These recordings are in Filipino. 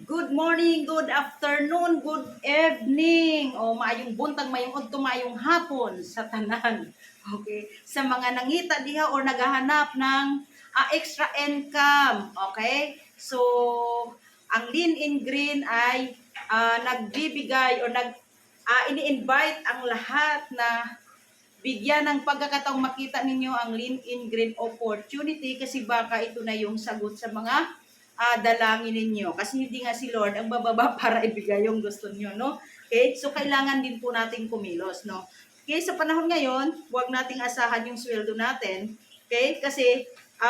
Good morning, good afternoon, good evening. O maayong buntag, maayong udto, maayong hapon sa tanan. Okay? Sa mga nangita diha or naghahanap ng extra income. Okay? So, ang Lean in Green ay nagbibigay o ini-invite ang lahat na bigyan ng pagkakataong makita ninyo ang Lean in Green opportunity kasi baka ito na yung sagot sa mga dalangin ninyo. Kasi hindi nga si Lord ang bababa para ibigay yung gusto niyo, no? Okay? So, kailangan din po natin kumilos, no? Okay? Sa panahon ngayon, huwag nating asahan yung sweldo natin. Okay? Kasi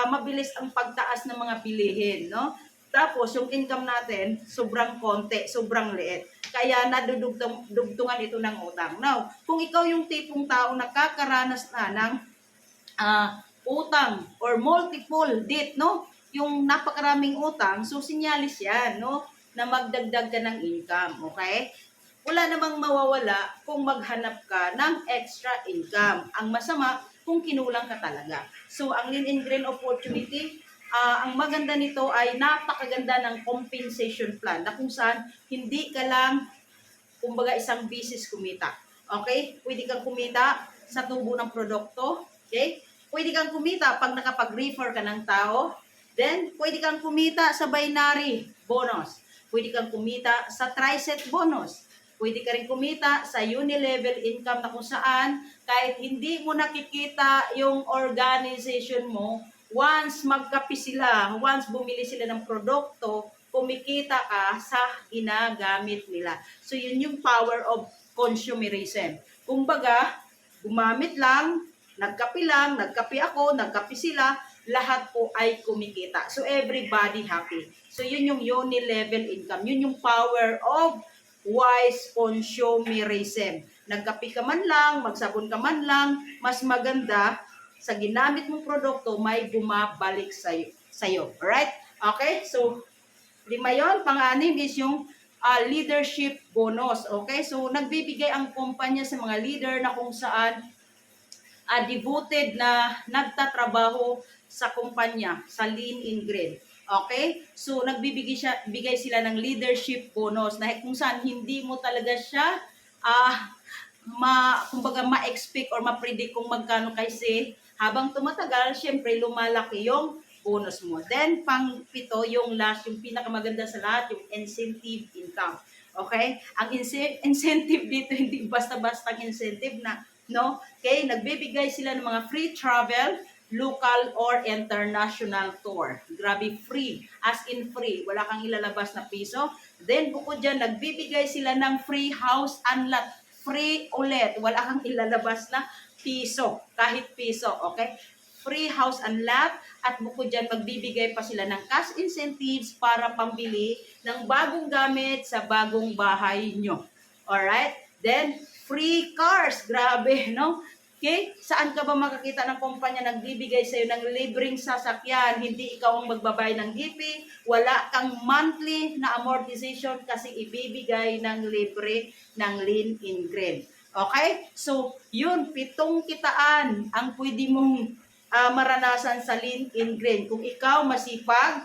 mabilis ang pagtaas ng mga bilihin, no? Tapos, yung income natin, sobrang konti, sobrang liit. Kaya nadudugtungan ito ng utang. Now, kung ikaw yung tipong tao nakakaranas na ng utang or multiple debt, no? Yung napakaraming utang, so sinyalis yan, no? Na magdagdag ka ng income, okay? Wala namang mawawala kung maghanap ka ng extra income. Ang masama, kung kinulang ka talaga. So, ang Lean in Green opportunity, ang maganda nito ay napakaganda ng compensation plan na kung saan hindi ka lang, kumbaga, isang business kumita. Okay? Pwede kang kumita sa tubo ng produkto. Okay? Pwede kang kumita pag nakapag-refer ka ng tao. Then, pwede kang kumita sa binary bonus. Pwede kang kumita sa tri-set bonus. Pwede ka rin kumita sa uni-level income na kung saan kahit hindi mo nakikita yung organization mo, once magkapi sila, once bumili sila ng produkto, kumikita ka sa ginagamit nila. So, yun yung power of consumerism. Kumbaga, gumamit lang, nagkapi ako, nagkapi sila, lahat po ay kumikita. So, everybody happy. So, yun yung uni-level income. Yun yung power of wise consumerism. Nagkapi ka man lang, magsabon ka man lang, mas maganda sa ginamit mong produkto, may bumabalik sa'yo. Alright? Okay? So, 5 yon. Pang-anim is yung leadership bonus. Okay? So, nagbibigay ang kumpanya sa mga leader na kung saan devoted na nagtatrabaho sa kumpanya, sa Lean in Green. Okay? So, bigay sila ng leadership bonus na kung saan hindi mo talaga siya kumbaga ma-expect or ma-predict kung magkano kasi habang tumatagal, syempre lumalaki yung bonus mo. Then, pang-pito, yung last, yung pinakamaganda sa lahat, yung incentive income. Okay? Ang incentive dito, hindi basta-basta incentive na, no? Okay? Nagbibigay sila ng mga free travel, local or international tour. Grabe, free. As in free. Wala kang ilalabas na piso. Then, bukod dyan, nagbibigay sila ng free house and lot. Free ulit. Wala kang ilalabas na piso. Kahit piso. Okay? Free house and lot. At bukod dyan, magbibigay pa sila ng cash incentives para pambili ng bagong gamit sa bagong bahay nyo. Alright? Then, free cars. Grabe, no? Okay? Saan ka ba makakita ng kumpanya nagbibigay sa'yo ng libreng sasakyan? Hindi ikaw ang magbabayad ng GP, wala kang monthly na amortization kasi ibibigay ng libre ng Lean in Green. Okay? So, yun, 7 kitaan ang pwede mong maranasan sa Lean in Green. Kung ikaw masipag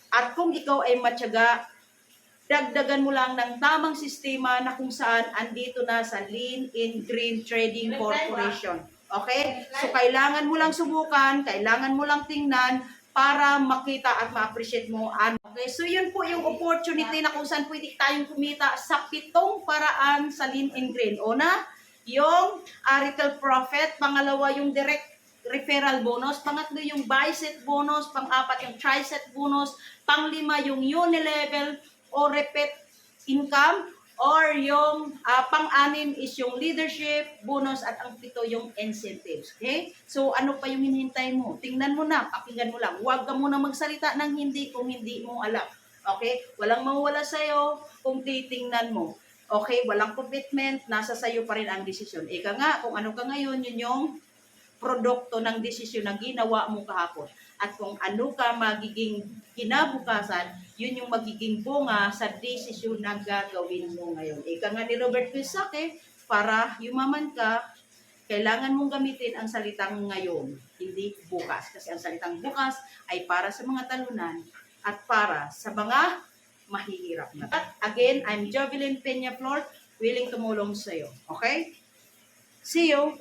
at kung ikaw ay matyaga, dagdagan mo lang ng tamang sistema na kung saan andito na sa Lean in Green Trading Corporation. Okay? So, kailangan mo lang subukan, kailangan mo lang tingnan para makita at ma-appreciate mo. Okay? So, yun po yung opportunity na kung saan pwede tayong kumita sa 7 paraan sa Lean in Green. Una, yung retail profit. Pangalawa, yung direct referral bonus. Pangatlo, yung buy-set bonus. Pang-apat, yung try-set bonus. Pang-lima, yung uni-level o repeat income, or yung pang-anim is yung leadership bonus, at ang 7 yung incentives. Okay? So, ano pa yung hinihintay mo? Tingnan mo na, pakinggan mo lang. Huwag ka muna magsalita ng hindi kung hindi mo alam. Okay? Walang mawala sa'yo kung titingnan mo. Okay? Walang commitment, nasa sa'yo pa rin ang desisyon. Ika nga, kung ano ka ngayon, yun yung produkto ng desisyon na ginawa mo kahapon. At kung ano ka magiging kinabukasan, yun yung magiging bunga sa desisyon na gagawin mo ngayon. Ika nga ni Robert Kiyosaki, para yumaman ka, kailangan mong gamitin ang salitang ngayon, hindi bukas. Kasi ang salitang bukas ay para sa mga talunan at para sa mga mahihirap na. But again, I'm Jovelyn Peña Flor, willing tumulong sa'yo. Okay? See you!